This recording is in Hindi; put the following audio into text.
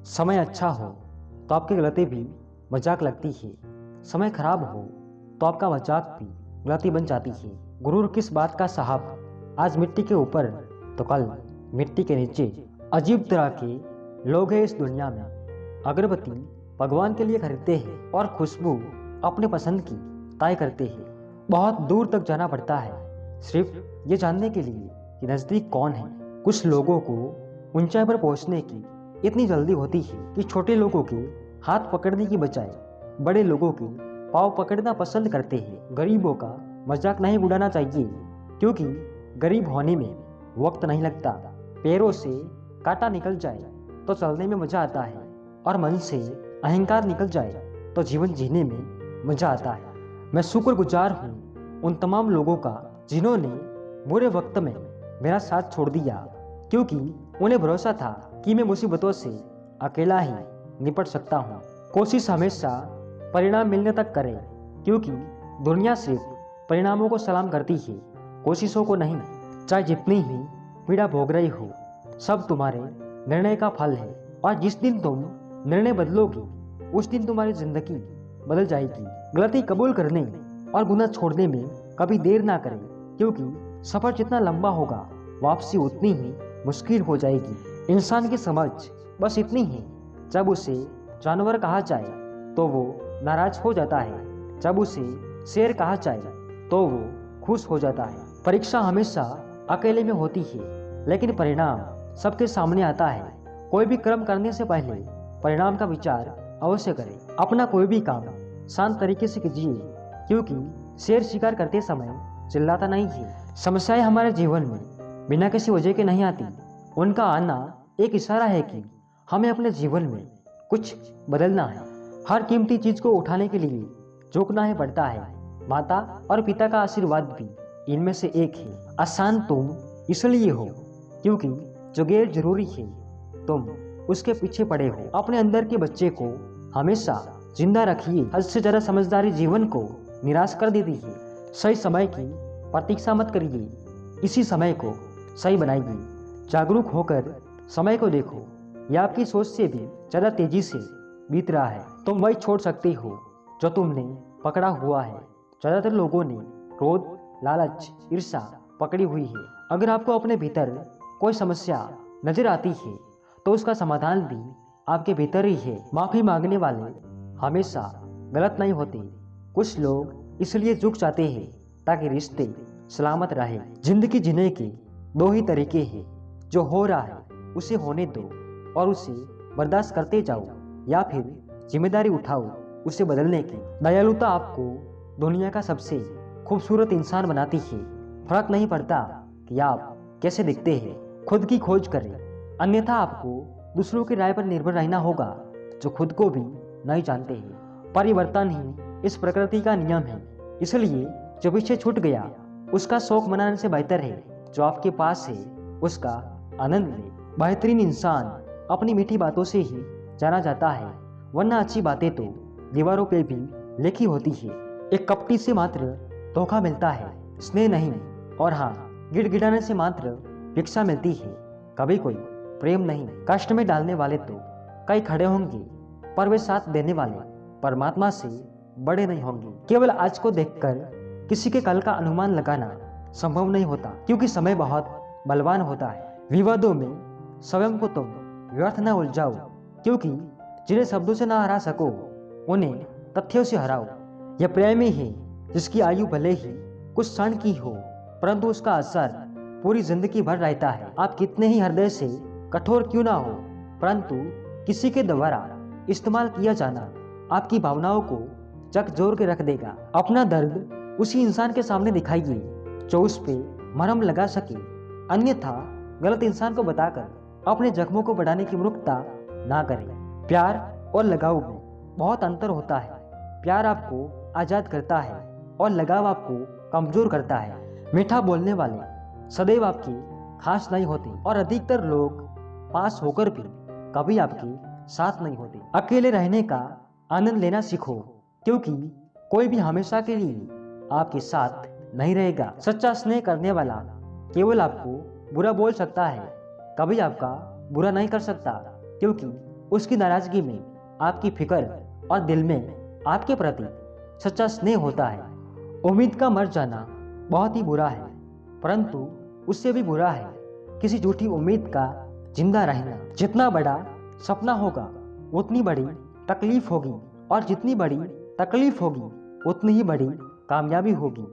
समय अच्छा हो तो आपकी गलती भी मजाक लगती है। समय खराब हो तो आपका मजाक भी गलती बन जाती है। गुरूर किस बात का साहब, आज मिट्टी के ऊपर तो कल मिट्टी के नीचे। अजीब तरह के लोग हैं इस दुनिया में। अगरबत्ती भगवान के लिए खरीदते हैं और खुशबू अपने पसंद की तय करते हैं। बहुत दूर तक जाना पड़ता है सिर्फ ये जानने के लिए कि नज़दीक कौन है। कुछ लोगों को ऊंचाई पर पहुंचने की इतनी जल्दी होती है कि छोटे लोगों के हाथ पकड़ने की बजाय बड़े लोगों के पाँव पकड़ना पसंद करते हैं। गरीबों का मजाक नहीं उड़ाना चाहिए, क्योंकि गरीब होने में वक्त नहीं लगता। पैरों से कांटा निकल जाए तो चलने में मजा आता है, और मन से अहंकार निकल जाए तो जीवन जीने में मजा आता है। मैं शुक्रगुजार हूँ उन तमाम लोगों का जिन्होंने बुरे वक्त में मेरा साथ छोड़ दिया, क्योंकि उन्हें भरोसा था कि मैं मुसीबतों से अकेला ही निपट सकता हूँ। कोशिश हमेशा परिणाम मिलने तक करें, क्योंकि दुनिया सिर्फ परिणामों को सलाम करती है, कोशिशों को नहीं। चाहे जितनी ही पीड़ा भोग रही हो, सब तुम्हारे निर्णय का फल है, और जिस दिन तुम निर्णय बदलोगी उस दिन तुम्हारी जिंदगी बदल जाएगी। गलती कबूल करने और गुनाह छोड़ने में कभी देर ना करें, क्योंकि सफर जितना लंबा होगा वापसी उतनी ही मुश्किल हो जाएगी। इंसान की समझ बस इतनी है, जब उसे जानवर कहा जाए तो वो नाराज हो जाता है, जब उसे शेर कहा जाए तो वो खुश हो जाता है। परीक्षा हमेशा अकेले में होती है, लेकिन परिणाम सबके सामने आता है। कोई भी कर्म करने से पहले परिणाम का विचार अवश्य करें। अपना कोई भी काम शांत तरीके से कीजिए, क्योंकि शेर शिकार करते समय चिल्लाता नहीं है। समस्याएं हमारे जीवन में बिना किसी वजह के नहीं आती, उनका आना एक इशारा है कि हमें अपने जीवन में कुछ बदलना है। हर कीमती चीज को उठाने के लिए झुकना ही पड़ता है। माता और पिता का आशीर्वाद भी इनमें से एक है। आसान तुम इसलिए हो क्योंकि जो गैर जरूरी है तुम उसके पीछे पड़े हो। अपने अंदर के बच्चे को हमेशा जिंदा रखिए। हद से ज्यादा समझदारी जीवन को निराश कर देती है। सही समय की प्रतीक्षा मत करिए, इसी समय को सही बनाइए। जागरूक होकर समय को देखो, यह आपकी सोच से भी ज्यादा तेजी से बीत रहा है। तुम वही छोड़ सकते हो जो तुमने पकड़ा हुआ है। ज्यादातर लोगों ने क्रोध, लालच, ईर्ष्या पकड़ी हुई है। अगर आपको अपने भीतर कोई समस्या नजर आती है तो उसका समाधान भी आपके भीतर ही है। माफी मांगने वाले हमेशा गलत नहीं होते। कुछ लोग इसलिए झुक जाते हैं ताकि रिश्ते सलामत रहे। जिंदगी जीने के दो ही तरीके हैं, जो हो रहा है उसे होने दो और उसे बर्दाश्त करते जाओ, या फिर जिम्मेदारी उठाओ उसे बदलने की। दयालुता आपको दुनिया का सबसे खूबसूरत इंसान बनाती है। फर्क नहीं पड़ता कि आप कैसे दिखते हैं, खुद की खोज करें, अन्यथा आपको दूसरों की राय पर निर्भर रहना होगा जो खुद को भी नहीं जानते हैं। परिवर्तन ही इस प्रकृति का नियम है, इसलिए जो पीछे छूट गया उसका शौक मनाने से बेहतर है जो आपके पास है उसका आनंद ले। बेहतरीन इंसान अपनी मीठी बातों से ही जाना जाता है, वरना अच्छी बातें तो दीवारों पे भी लिखी होती है। एक कपटी से मात्र धोखा मिलता है, स्नेह नहीं। और हाँ, गिड़गिड़ाने से मात्र भिक्षा मिलती है, कभी कोई प्रेम नहीं। कष्ट में डालने वाले तो कई खड़े होंगे, पर वे साथ देने वाले परमात्मा से बड़े नहीं होंगे। केवल आज को देखकर किसी के कल का अनुमान लगाना संभव नहीं होता, क्योंकि समय बहुत बलवान होता है। विवादों में स्वयं को तुम व्यर्थ न उलझाओ, क्योंकि जिन्हें शब्दों से ना हरा सको उन्हें तथ्यों से हराओ। यह प्रेम ही है जिसकी आयु भले ही कुछ क्षण की हो, परंतु उसका असर पूरी जिंदगी भर रहता है। आप कितने ही हृदय से कठोर क्यों ना हो, परंतु किसी के द्वारा इस्तेमाल किया जाना आपकी भावनाओं को झकझोर के रख देगा। अपना दर्द उसी इंसान के सामने दिखाइए जो उस पे मरहम लगा सके, अन्यथा गलत इंसान को बताकर अपने जख्मों को बढ़ाने की मूर्खता ना करें। प्यार और लगाव में बहुत अंतर होता है। प्यार आपको आजाद करता है और लगाव आपको कमजोर करता है। मीठा बोलने वाले सदैव आपकी खास नहीं होते, और अधिकतर लोग पास होकर भी कभी आपके साथ नहीं होते। अकेले रहने का आनंद लेना सीखो, क्योंकि कोई भी हमेशा के लिए आपके साथ नहीं रहेगा। सच्चा स्नेह करने वाला केवल आपको बुरा बोल सकता है, कभी आपका बुरा नहीं कर सकता, क्योंकि उसकी नाराजगी में आपकी फिक्र और दिल में आपके प्रति सच्चा स्नेह होता है। उम्मीद का मर जाना बहुत ही बुरा है, परंतु उससे भी बुरा है किसी झूठी उम्मीद का जिंदा रहना। जितना बड़ा सपना होगा उतनी बड़ी तकलीफ होगी, और जितनी बड़ी तकलीफ होगी उतनी ही बड़ी कामयाबी होगी।